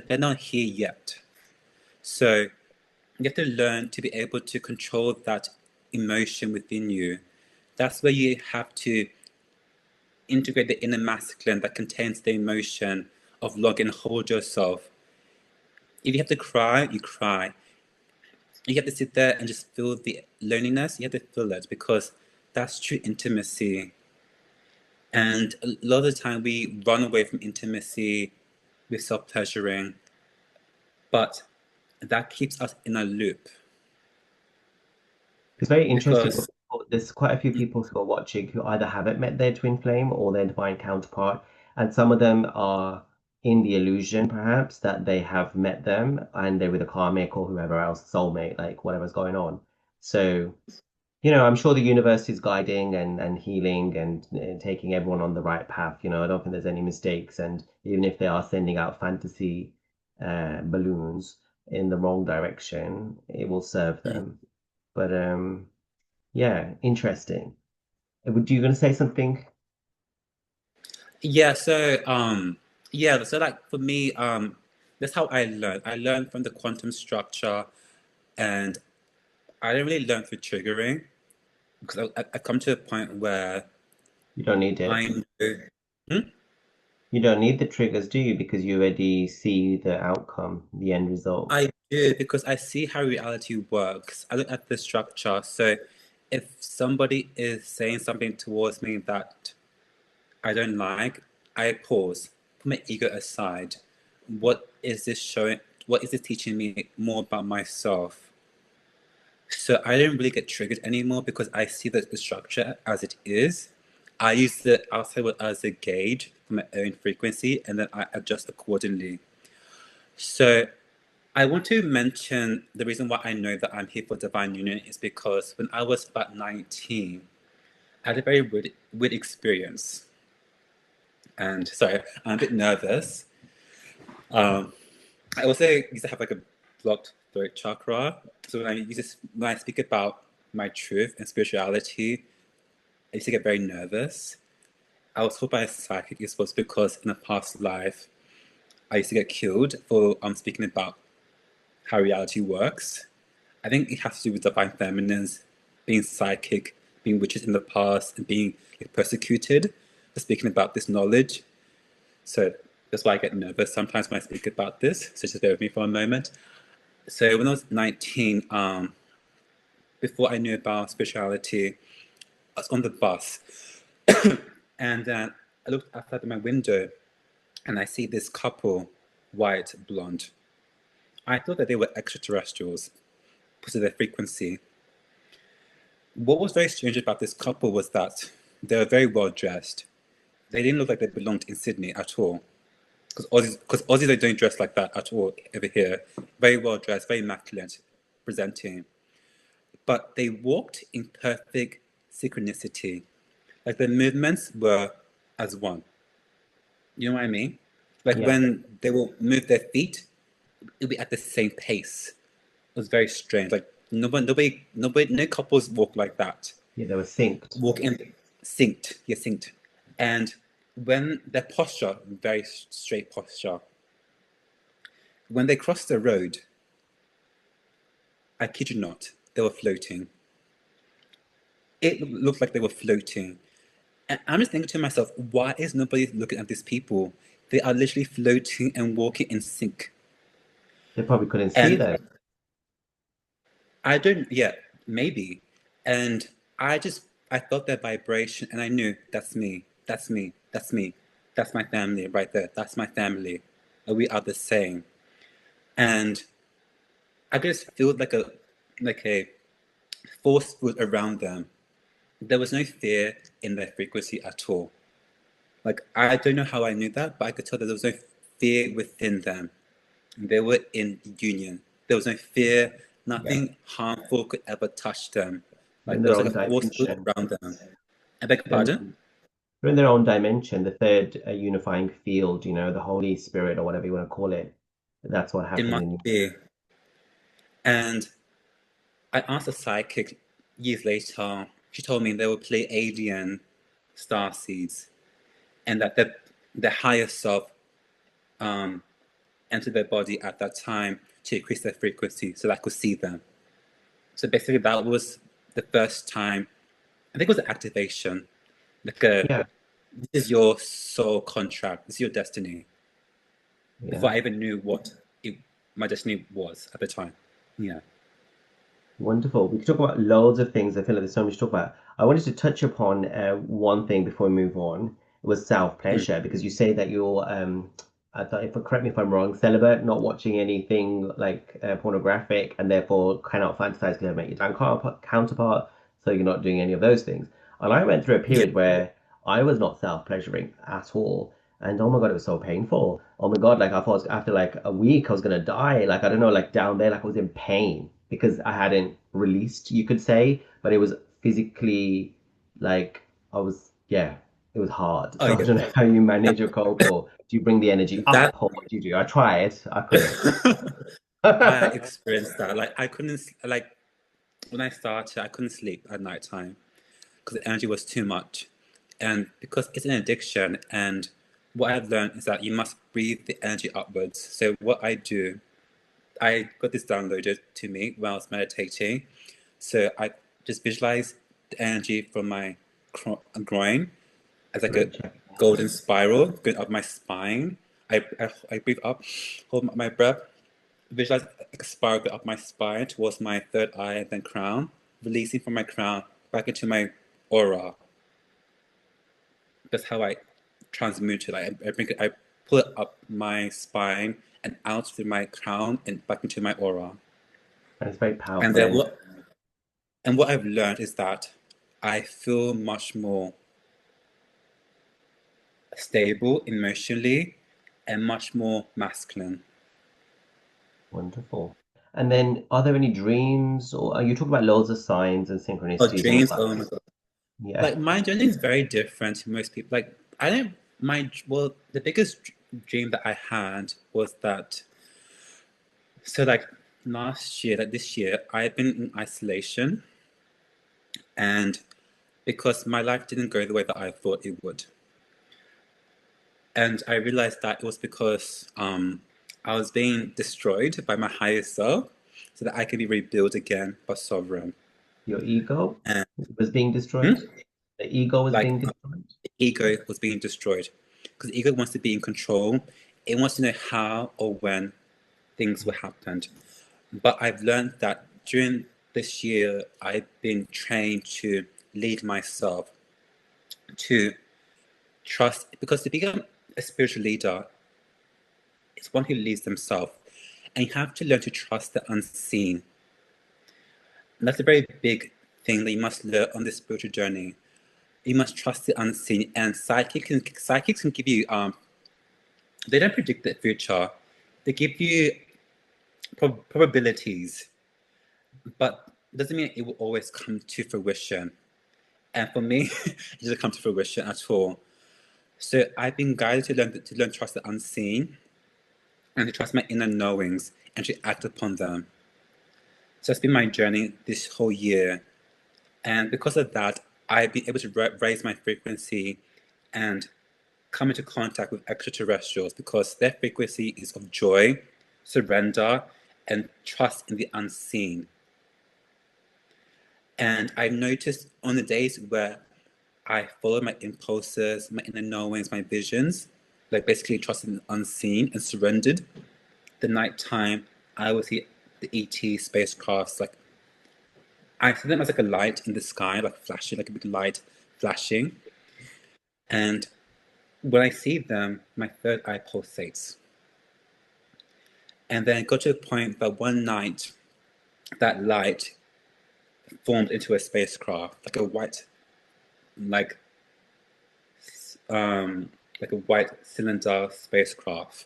they're not here yet. So you have to learn to be able to control that emotion within you. That's where you have to integrate the inner masculine that contains the emotion of love and hold yourself. If you have to cry, you cry. You have to sit there and just feel the loneliness. You have to feel it because that's true intimacy. And a lot of the time we run away from intimacy with self-pleasuring, but that keeps us in a loop It's very interesting. because There's quite a few people who are watching who either haven't met their twin flame or their divine counterpart, and some of them are in the illusion, perhaps, that they have met them and they're with a karmic or whoever else, soulmate, like whatever's going on. So, I'm sure the universe is guiding and healing and taking everyone on the right path. I don't think there's any mistakes. And even if they are sending out fantasy balloons in the wrong direction, it will serve them. But yeah, interesting. Would you gonna say something? yeah, so like for me, that's how I learned. I learned from the quantum structure, and I didn't really learn through triggering because I come to a point where You don't need I it. know. Hmm? You don't need the triggers, do you? Because you already see the outcome, the end result. I do because I see how reality works. I look at the structure. So if somebody is saying something towards me that I don't like, I pause, put my ego aside. What is this showing? What is this teaching me more about myself? So I don't really get triggered anymore because I see the structure as it is. I use the outside world as a gauge for my own frequency and then I adjust accordingly. So I want to mention the reason why I know that I'm here for divine union is because when I was about 19, I had a very weird experience. And sorry, I'm a bit nervous. Um, I also used to have like a blocked throat chakra. So when I speak about my truth and spirituality, I used to get very nervous. I was told by a psychic it was because in a past life I used to get killed for speaking about how reality works. I think it has to do with divine feminines, being psychic, being witches in the past, and being like, persecuted for speaking about this knowledge. So that's why I get nervous sometimes when I speak about this. So just bear with me for a moment. So when I was 19, before I knew about spirituality, I was on the bus, and I looked outside my window, and I see this couple, white, blonde. I thought that they were extraterrestrials because of their frequency. What was very strange about this couple was that they were very well dressed. They didn't look like they belonged in Sydney at all. Because Aussies they don't dress like that at all over here. Very well dressed, very immaculate, presenting. But they walked in perfect synchronicity. Like the movements were as one. You know what I mean? Like Yeah, when they will move their feet, it'll be at the same pace. It was very strange. Like no couples walk like that. yeah, they were synced. Walk in synced, yeah, synced. And when their posture, very straight posture, when they crossed the road, I kid you not, they were floating. It looked like they were floating. And I'm just thinking to myself, why is nobody looking at these people? They are literally floating and walking in sync. They probably couldn't see And that. I don't, yeah, maybe. And I felt that vibration and I knew that's me, that's me, that's me, that's my family right there, that's my family. And we are the same. And I could just feel like a force field around them. There was no fear in their frequency at all. Like, I don't know how I knew that, but I could tell that there was no fear within them. They were in union. There was no fear. Yeah, Nothing harmful could ever touch them. they're in Like there their was like own a force field dimension. around them. I beg your They're pardon? in, they're in their own dimension, the third unifying field, the Holy Spirit or whatever you want to call it. That's what It happened must in you. be. And I asked a psychic years later. She told me they would play alien star seeds, and that the higher self um, entered their body at that time to increase their frequency, so that I could see them. So basically, that was the first time. I think it was an activation. Like Yeah, this is your soul contract. This is your destiny. Before yeah. I even knew what my destiny was at the time. Yeah. Wonderful. We could talk about loads of things. I feel like there's so much to talk about. I wanted to touch upon one thing before we move on. It was Mm. self-pleasure because you say that you're, I thought, if correct me if I'm wrong, celibate, not watching anything like pornographic, and therefore cannot fantasize because make your counterpart, so you're not doing any of those things. And I went through a Yeah. period where I was not self-pleasuring at all. And oh my God, it was so painful. Oh my God, like I thought after like a week I was gonna die. Like I don't know, like down there, like I was in pain because I hadn't released, you could say, but it was physically like I was, yeah, it was hard. Oh So I yeah. don't know how you manage your cope, or do you bring the energy That up, or what do you do? I tried, I couldn't. I experienced that. Like I couldn't like when I started, I couldn't sleep at night time because the energy was too much, and because it's an addiction. And what I've learned is that you must breathe the energy upwards. So what I do, I got this downloaded to me while I was meditating. So I just visualize the energy from my groin as like a Great check. golden spiral going up my spine. I breathe up, hold my breath, visualize like a spiral go up my spine towards my third eye and then crown, releasing from my crown back into my aura. That's how I transmute it. I bring it, I pull it up my spine and out through my crown and back into my aura. And it's very And powerful. then And what I've learned is that I feel much more stable emotionally and much more masculine. wonderful. And then are there any dreams, or you talk about loads of signs and Oh, synchronicities and all dreams! that? Oh my god! Yeah, Like my journey is very different to most people. Like I don't my well, the biggest dream that I had was that so like last year, like this year, I've been in isolation, and because my life didn't go the way that I thought it would, and I realized that it was because I was being destroyed by my higher self, so that I could be rebuilt again by sovereign. your ego And was being hmm? destroyed. The ego was Like being destroyed. ego was being destroyed because ego wants to be in control. It wants to know how or when things will happen. But I've learned that during this year, I've been trained to lead myself, to trust, because to become a spiritual leader, it's one who leads themselves. And you have to learn to trust the unseen. And that's a very big thing that you must learn on this spiritual journey. You must trust the unseen. And psychics can give you they don't predict the future. They give you probabilities, but it doesn't mean it will always come to fruition. And for me, it doesn't come to fruition at all. So I've been guided to learn to trust the unseen and to trust my inner knowings and to act upon them. So it's been my journey this whole year, and because of that, I've been able to raise my frequency and come into contact with extraterrestrials because their frequency is of joy, surrender, and trust in the unseen. And I've noticed on the days where I follow my impulses, my inner knowings, my visions, like basically trusting the unseen and surrendered, the nighttime, I will see the ET spacecrafts. Like I see them as like a light in the sky, like flashing, like a big light flashing. And when I see them, my third eye pulsates. And then it got to a point that one night, that light formed into a spacecraft, like a white, like like a white cylinder spacecraft.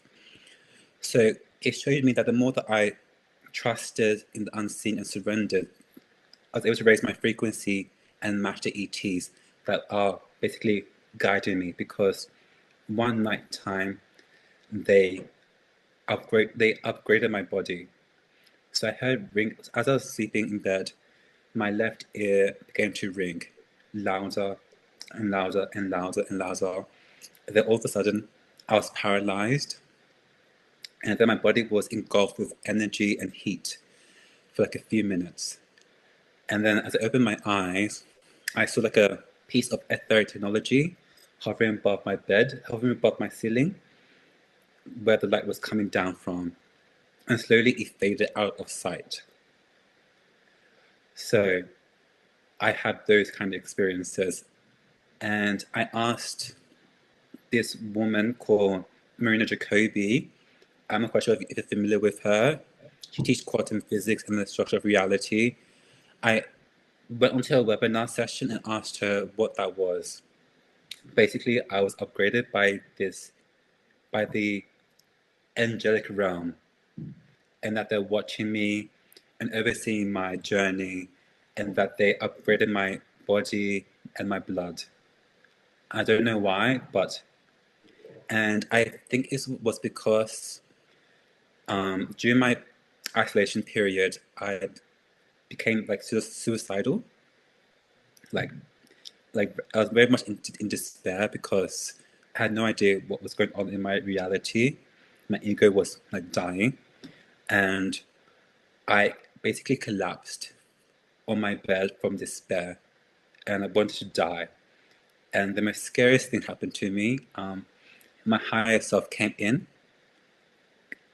So it showed me that the more that I trusted in the unseen and surrendered, I was able to raise my frequency and match the ETs that are basically guiding me because one night time they they upgraded my body. So I heard ring as I was sleeping in bed, my left ear began to ring louder and louder and louder and louder. And then all of a sudden I was paralyzed and then my body was engulfed with energy and heat for like a few minutes. And then as I opened my eyes, I saw like a piece of etheric technology hovering above my bed, hovering above my ceiling, where the light was coming down from. And slowly it faded out of sight. So I had those kind of experiences. And I asked this woman called Marina Jacobi. I'm not quite sure if you're familiar with her. She teaches quantum physics and the structure of reality. I went onto her webinar session and asked her what that was. Basically, I was upgraded by the angelic realm, and that they're watching me and overseeing my journey, and that they upgraded my body and my blood. I don't know why, and I think it was because during my isolation period, I became like suicidal. Like, like I was very much in despair because I had no idea what was going on in my reality. My ego was like dying, and I basically collapsed on my bed from despair, and I wanted to die. And the most scariest thing happened to me. My higher self came in,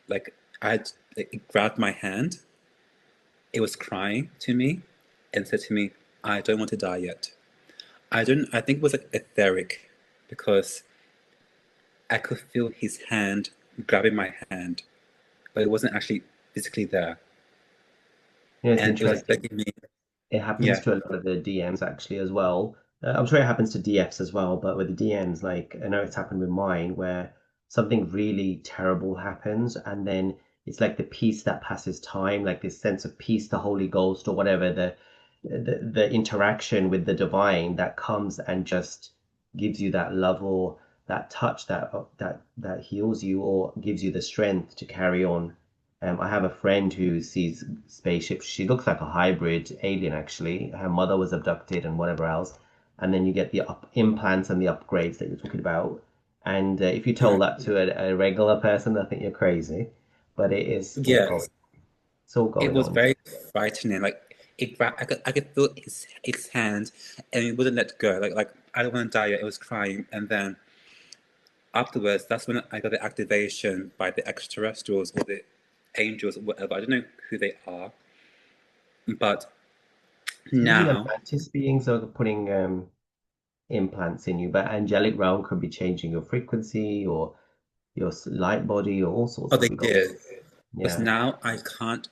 like it grabbed my hand. It was crying to me, and said to me, "I don't want to die yet." I don't. I think it was like etheric, because I could feel his hand grabbing my hand, but it wasn't actually physically there. You know, it's And it was like interesting. begging me. It happens Yeah. to a lot of the DMs actually as well. I'm sure it happens to DFs as well, but with the DMs, like I know it's happened with mine where something really terrible happens, and then it's like the peace that passes time, like this sense of peace, the Holy Ghost or whatever, the interaction with the divine that comes and just gives you that love or that touch that heals you or gives you the strength to carry on. I have a friend who sees spaceships. She looks like a hybrid alien, actually. Her mother was abducted and whatever else. And then you get the implants and the upgrades that you're talking about. And if you tell Yeah. that to a regular person, I think you're crazy. But it is all going. Yes. It's all It going was on. very frightening. Like I could feel his hand, and it wouldn't let go. Like I don't want to die yet. It was crying, and then afterwards, that's when I got the activation by the extraterrestrials or the angels or whatever. I don't know who they are, but Usually the now, mantis beings are putting implants in you, but angelic realm could be changing your frequency or your light body or all sorts oh, of they stuff. did. But Yeah. now I can't.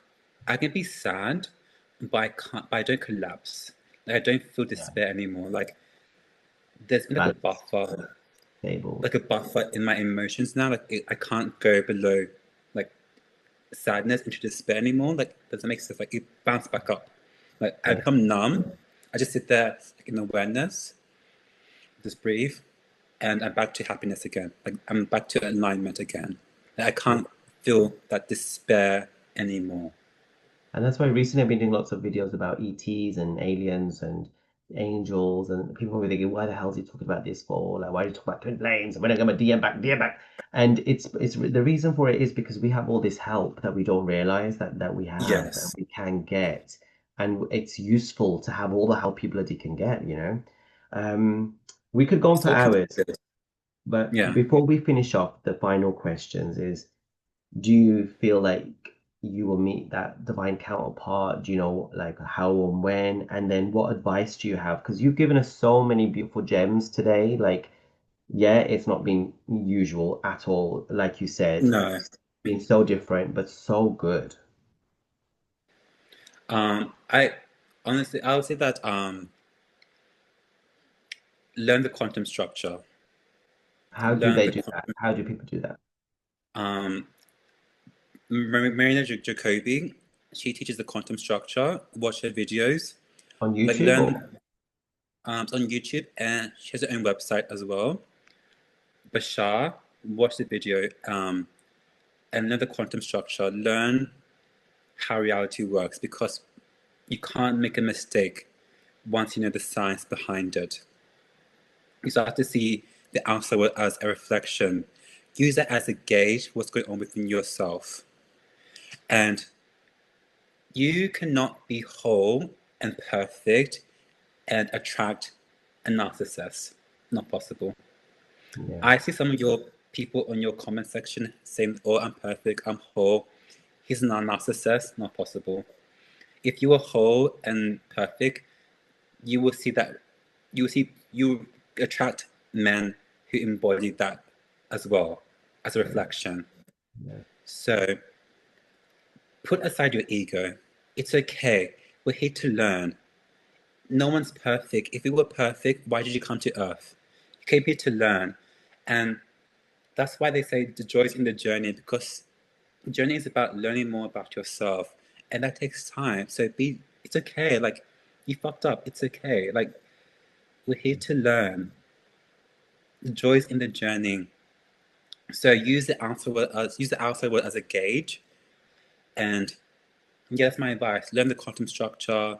I can be sad, but I can't. But I don't collapse. Like I don't feel Yeah. despair anymore. Like there's been Balance, like stable. a buffer in my emotions now. Like I can't go below like sadness into despair anymore. Like does that make sense? Like it bounced back up. Like I Yes. become numb. I just sit there like, in awareness, just breathe, and I'm back to happiness again. Like I'm back to alignment again. Like, I Yeah. can't feel that despair anymore. And that's why recently I've been doing lots of videos about ETs and aliens and angels, and people will be thinking, why the hell is he talking about this for? Like, why are you talking about twin flames? And when I get my DM back, DM back. And it's the reason for it is because we have all this help that we don't realize that we have and Yes. we can get, and it's useful to have all the help you bloody can get, you know. We could go on It's for all hours, connected. but Yeah. before we finish off, the final questions is, do you feel like you will meet that divine counterpart? Do you know like how and when? And then what advice do you have? Because you've given us so many beautiful gems today. Like, yeah, it's not been usual at all. Like you said, No. been so different, but so good. I honestly, I would say that learn the quantum structure. How do Learn they the do that? quantum. How do people do that? Um, Marina Jacobi, she teaches the quantum structure. Watch her videos. On Like YouTube or learn. It's on YouTube, and she has her own website as well. Bashar, watch the video. And learn the quantum structure. Learn how reality works, because you can't make a mistake once you know the science behind it. You start to see the outside world as a reflection. Use that as a gauge what's going on within yourself. And you cannot be whole and perfect and attract a narcissist. Not possible. yeah. I see some of your people on your comment section saying, "Oh, I'm perfect, I'm whole." He's not a narcissist. Not possible. If you are whole and perfect, you will see that you attract men who embody that as well as a reflection. Yeah. So put aside your ego. It's okay. We're here to learn. No one's perfect. If you were perfect, why did you come to Earth? You came here to learn. And that's why they say the joy is in the journey, because the journey is about learning more about yourself. And that takes time. So it's okay. Like, you fucked up. It's okay. Like, we're here to learn. The joy is in the journey. So use the outside world as a gauge. And yeah, that's my advice. Learn the quantum structure,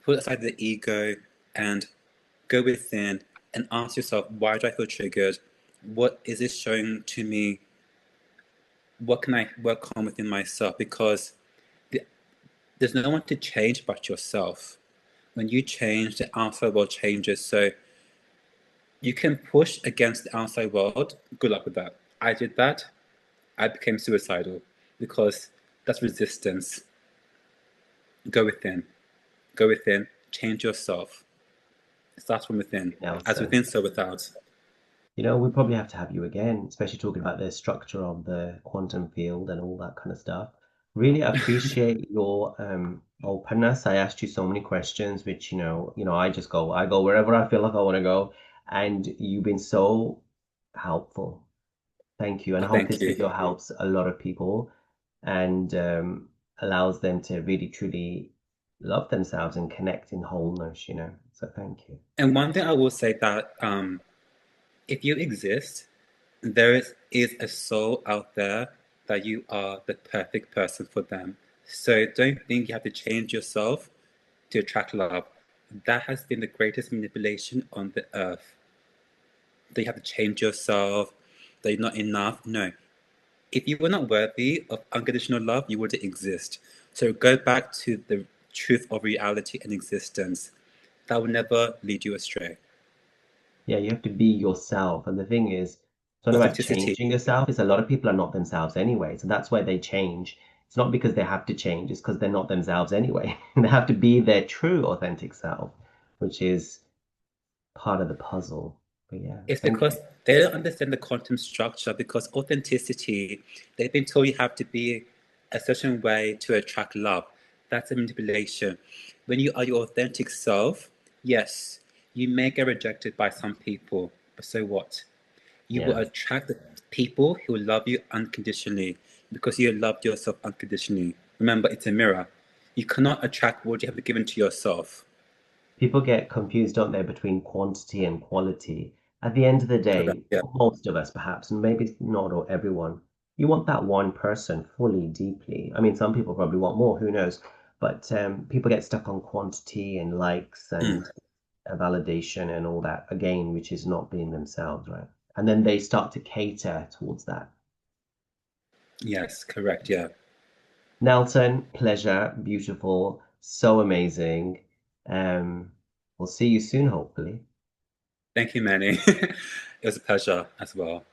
put aside the ego, and go within and ask yourself, why do I feel triggered? What is this showing to me? What can I work on within myself? Because there's no one to change but yourself. When you change, the outside world changes. So you can push against the outside world. Good luck with that. I did that. I became suicidal because that's resistance. Go within. Go within. Change yourself. It starts from within. As Nelson. within, so without. We probably have to have you again, especially talking about the structure of the quantum field and all that kind of stuff. Really appreciate your openness. I asked you so many questions, which I go wherever I feel like I want to go, and you've been so helpful. Thank you, and I hope Thank this you. video helps a lot of people and allows them to really truly love themselves and connect in wholeness. So thank you. And one thing I will say that if you exist, there is a soul out there that you are the perfect person for them. So don't think you have to change yourself to attract love. That has been the greatest manipulation on the earth. That you have to change yourself, that you're not enough. No. If you were not worthy of unconditional love, you wouldn't exist. So go back to the truth of reality and existence. That will never lead you astray. Yeah, you have to be yourself. And the thing is, it's not about Authenticity. changing yourself. It's a lot of people are not themselves anyway. So that's why they change. It's not because they have to change, it's because they're not themselves anyway. They have to be their true authentic self, which is part of the puzzle. But yeah, It's thank because you. they don't understand the quantum structure, because authenticity, they've been told you have to be a certain way to attract love. That's a manipulation. When you are your authentic self, yes, you may get rejected by some people, but so what? You will Yeah. attract the people who love you unconditionally because you love yourself unconditionally. Remember, it's a mirror. You cannot attract what you have given to yourself. People get confused, don't they, between quantity and quality. At the end of the Correct. day, Yeah. for most of us perhaps, and maybe not or everyone, you want that one person fully, deeply. I mean, some people probably want more, who knows? But people get stuck on quantity and likes Mm. and validation and all that, again, which is not being themselves, right? And then they start to cater towards that. Yes, correct. Yeah. Nelson, pleasure, beautiful, so amazing. Um, we'll see you soon, hopefully. Thank you, Manny. It was a pleasure as well.